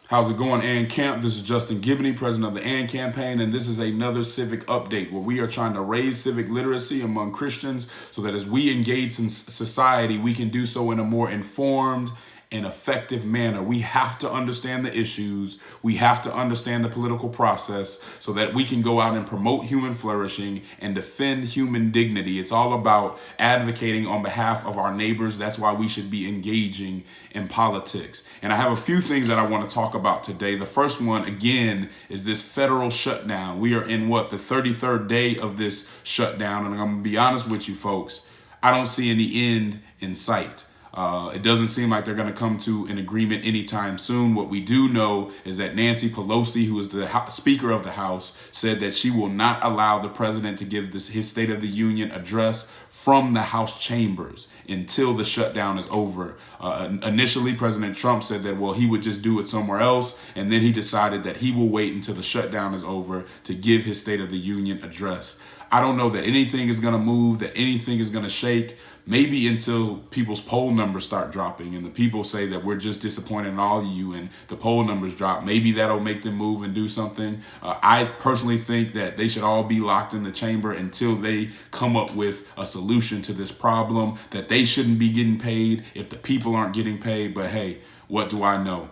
How's it going, AND Camp? This is Justin Gibney, president of the AND Campaign, and this is another civic update where we are trying to raise civic literacy among Christians so that as we engage in society, we can do so in a more informed and effective manner. We have to understand the issues. We have to understand the political process so that we can go out and promote human flourishing and defend human dignity. It's all about advocating on behalf of our neighbors. That's why we should be engaging in politics. And I have a few things that I want to talk about today. The first one, again, is this federal shutdown. We are in the 33rd day of this shutdown. And I'm going to be honest with you folks, I don't see any end in sight. It doesn't seem like they're going to come to an agreement anytime soon. What we do know is that Nancy Pelosi, who is the Speaker of the House, said that she will not allow the president to give his State of the Union address from the House chambers until the shutdown is over. Initially, President Trump said that, he would just do it somewhere else. And then he decided that he will wait until the shutdown is over to give his State of the Union address. I don't know that anything is going to move, that anything is going to shake. Maybe until people's poll numbers start dropping and the people say that we're just disappointed in all of you and the poll numbers drop. Maybe that'll make them move and do something. I personally think that they should all be locked in the chamber until they come up with a solution to this problem, that they shouldn't be getting paid if the people aren't getting paid. But hey, what do I know?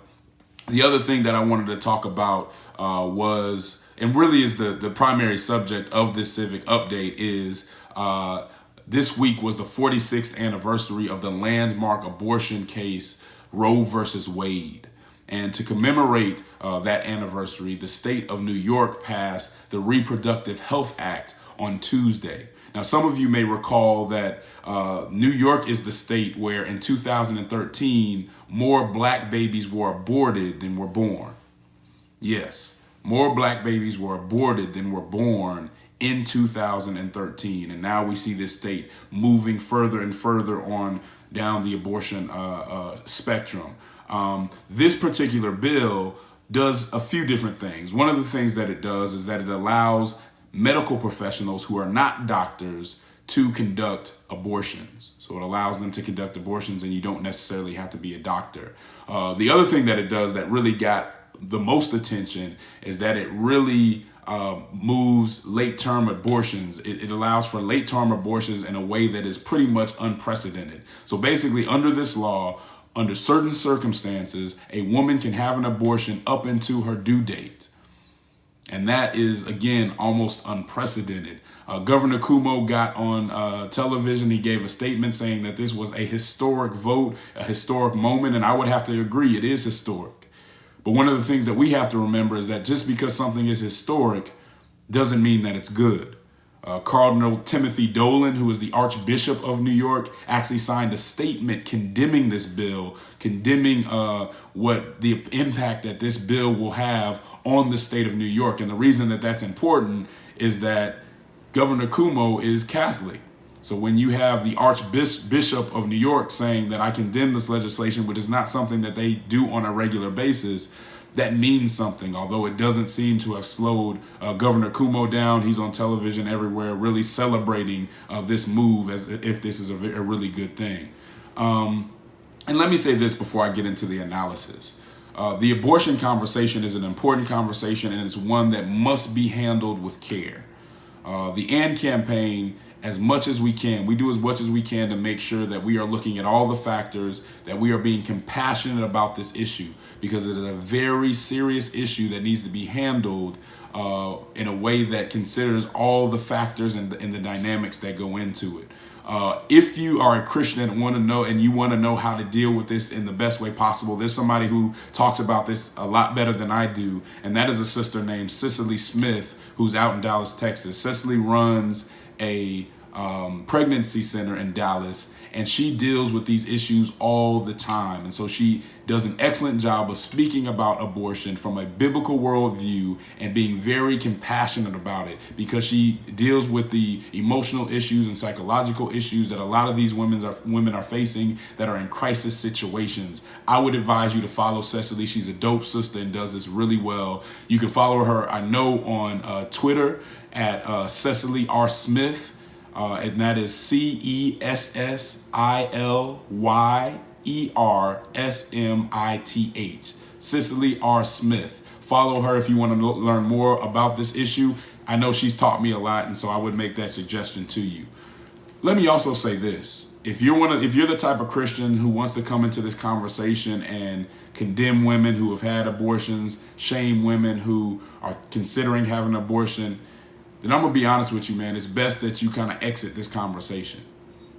The other thing that I wanted to talk about was, and really is the primary subject of this civic update, is this week was the 46th anniversary of the landmark abortion case, Roe versus Wade. And to commemorate that anniversary, the state of New York passed the Reproductive Health Act on Tuesday. Now, some of you may recall that New York is the state where in 2013, more black babies were aborted than were born. Yes, more black babies were aborted than were born in 2013. And now we see this state moving further and further on down the abortion spectrum. This particular bill does a few different things. One of the things that it does is that it allows medical professionals who are not doctors to conduct abortions. So it allows them to conduct abortions and you don't necessarily have to be a doctor. The other thing that it does that really got the most attention is that it really moves late-term abortions. It allows for late-term abortions in a way that is pretty much unprecedented. So basically, under this law, under certain circumstances, a woman can have an abortion up into her due date. And that is, again, almost unprecedented. Governor Cuomo got on television. He gave a statement saying that this was a historic vote, a historic moment. And I would have to agree, it is historic. But one of the things that we have to remember is that just because something is historic doesn't mean that it's good. Cardinal Timothy Dolan, who is the Archbishop of New York, actually signed a statement condemning this bill, condemning what the impact that this bill will have on the state of New York. And the reason that that's important is that Governor Cuomo is Catholic. So when you have the Archbishop of New York saying that I condemn this legislation, which is not something that they do on a regular basis, that means something, although it doesn't seem to have slowed Governor Cuomo down. He's on television everywhere really celebrating this move as if this is a really good thing. And let me say this before I get into the analysis. The abortion conversation is an important conversation, and it's one that must be handled with care. The AND campaign, as much as we can, we do as much as we can to make sure that we are looking at all the factors, that we are being compassionate about this issue, because it is a very serious issue that needs to be handled in a way that considers all the factors and the dynamics that go into it. If you are a Christian and want to know how to deal with this in the best way possible, there's somebody who talks about this a lot better than I do, and that is a sister named Cicely Smith, who's out in Dallas, Texas. Cicely runs a pregnancy center in Dallas, and she deals with these issues all the time. And so she does an excellent job of speaking about abortion from a biblical worldview and being very compassionate about it, because she deals with the emotional issues and psychological issues that a lot of these women are facing that are in crisis situations. I would advise you to follow Cecily. She's a dope sister and does this really well. You can follow her, I know, on Twitter at Cecily R. Smith. And that is CESSILYERSMITH. Cicely R. Smith. Follow her if you want to learn more about this issue. I know she's taught me a lot, and so I would make that suggestion to you. Let me also say this. If you're the type of Christian who wants to come into this conversation and condemn women who have had abortions, shame women who are considering having an abortion, then I'm going to be honest with you, man. It's best that you kind of exit this conversation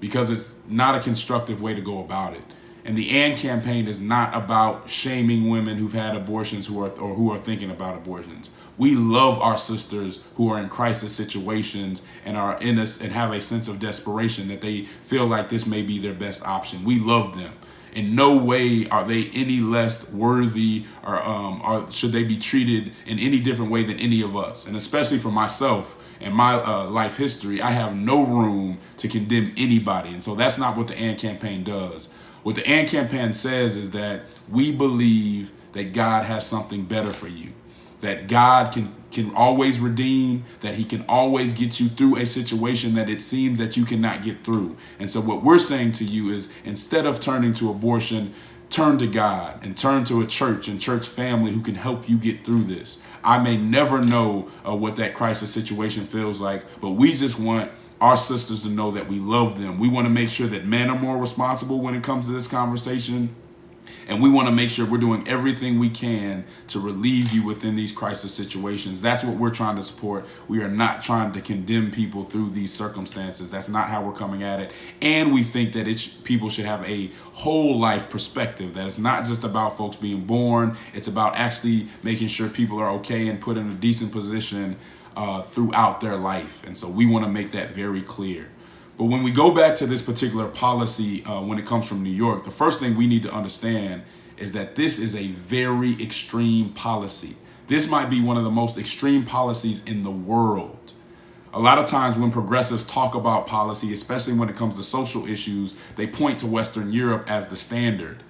because it's not a constructive way to go about it. And the AND campaign is not about shaming women who've had abortions who are thinking about abortions. We love our sisters who are in crisis situations and are in us and have a sense of desperation that they feel like this may be their best option. We love them. In no way are they any less worthy or should they be treated in any different way than any of us. And especially for myself and my life history, I have no room to condemn anybody. And so that's not what the AND campaign does. What the AND campaign says is that we believe that God has something better for you, that God can always redeem, that he can always get you through a situation that it seems that you cannot get through. And so what we're saying to you is, instead of turning to abortion, turn to God and turn to a church and church family who can help you get through this. I may never know what that crisis situation feels like, but we just want our sisters to know that we love them. We want to make sure that men are more responsible when it comes to this conversation. And we want to make sure we're doing everything we can to relieve you within these crisis situations. That's what we're trying to support. We are not trying to condemn people through these circumstances. That's not how we're coming at it. And we think that people should have a whole life perspective, that it's not just about folks being born. It's about actually making sure people are okay and put in a decent position throughout their life. And so we want to make that very clear. But when we go back to this particular policy, when it comes from New York, the first thing we need to understand is that this is a very extreme policy. This might be one of the most extreme policies in the world. A lot of times when progressives talk about policy, especially when it comes to social issues, they point to Western Europe as the standard.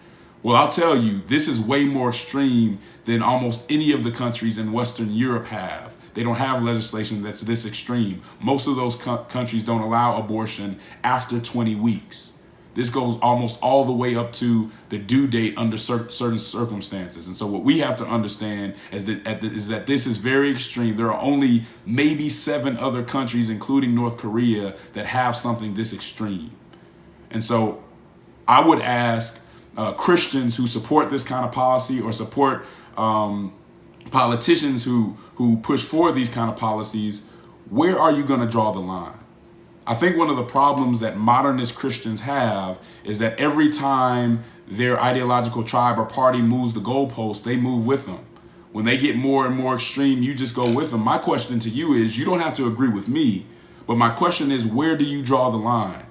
Well, I'll tell you, this is way more extreme than almost any of the countries in Western Europe have. They don't have legislation that's this extreme. Most of those countries don't allow abortion after 20 weeks. This goes almost all the way up to the due date under certain circumstances. And so what we have to understand is that this is very extreme. There are only maybe 7 other countries, including North Korea, that have something this extreme. And so I would ask Christians who support this kind of policy or support politicians who push forward these kind of policies, where are you going to draw the line? I think one of the problems that modernist Christians have is that every time their ideological tribe or party moves the goalpost, they move with them. When they get more and more extreme, you just go with them. My question to you is, you don't have to agree with me, but my question is, where do you draw the line?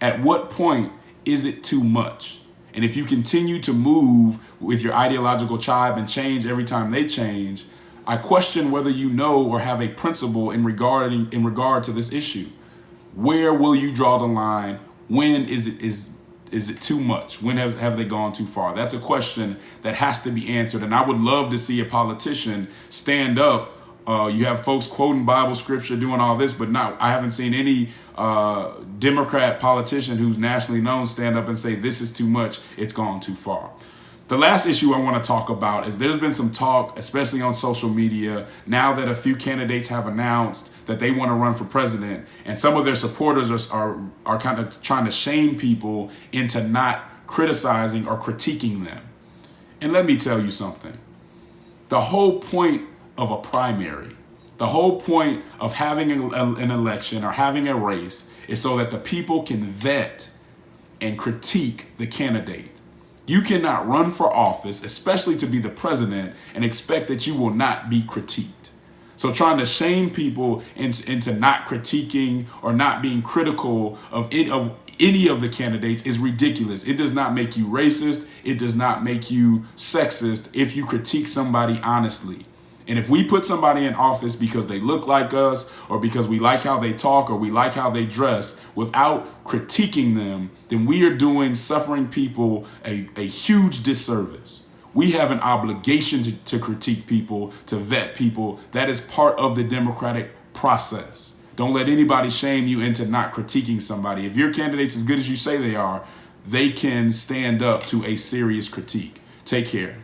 At what point is it too much? And if you continue to move with your ideological tribe and change every time they change, I question whether you know or have a principle in regard to this issue. Where will you draw the line? When is it too much? When have they gone too far? That's a question that has to be answered. And I would love to see a politician stand up. You have folks quoting Bible scripture, doing all this, but I haven't seen any Democrat politician who's nationally known stand up and say, this is too much, it's gone too far. The last issue I want to talk about is there's been some talk, especially on social media, now that a few candidates have announced that they want to run for president, and some of their supporters are kind of trying to shame people into not criticizing or critiquing them. And let me tell you something. The whole point of a primary, the whole point of having an election or having a race is so that the people can vet and critique the candidate. You cannot run for office, especially to be the president, and expect that you will not be critiqued. So trying to shame people into not critiquing or not being critical of any of the candidates is ridiculous. It does not make you racist. It does not make you sexist if you critique somebody honestly. And if we put somebody in office because they look like us or because we like how they talk or we like how they dress without critiquing them, then we are doing suffering people a huge disservice. We have an obligation to critique people, to vet people. That is part of the democratic process. Don't let anybody shame you into not critiquing somebody. If your candidate's as good as you say they are, they can stand up to a serious critique. Take care.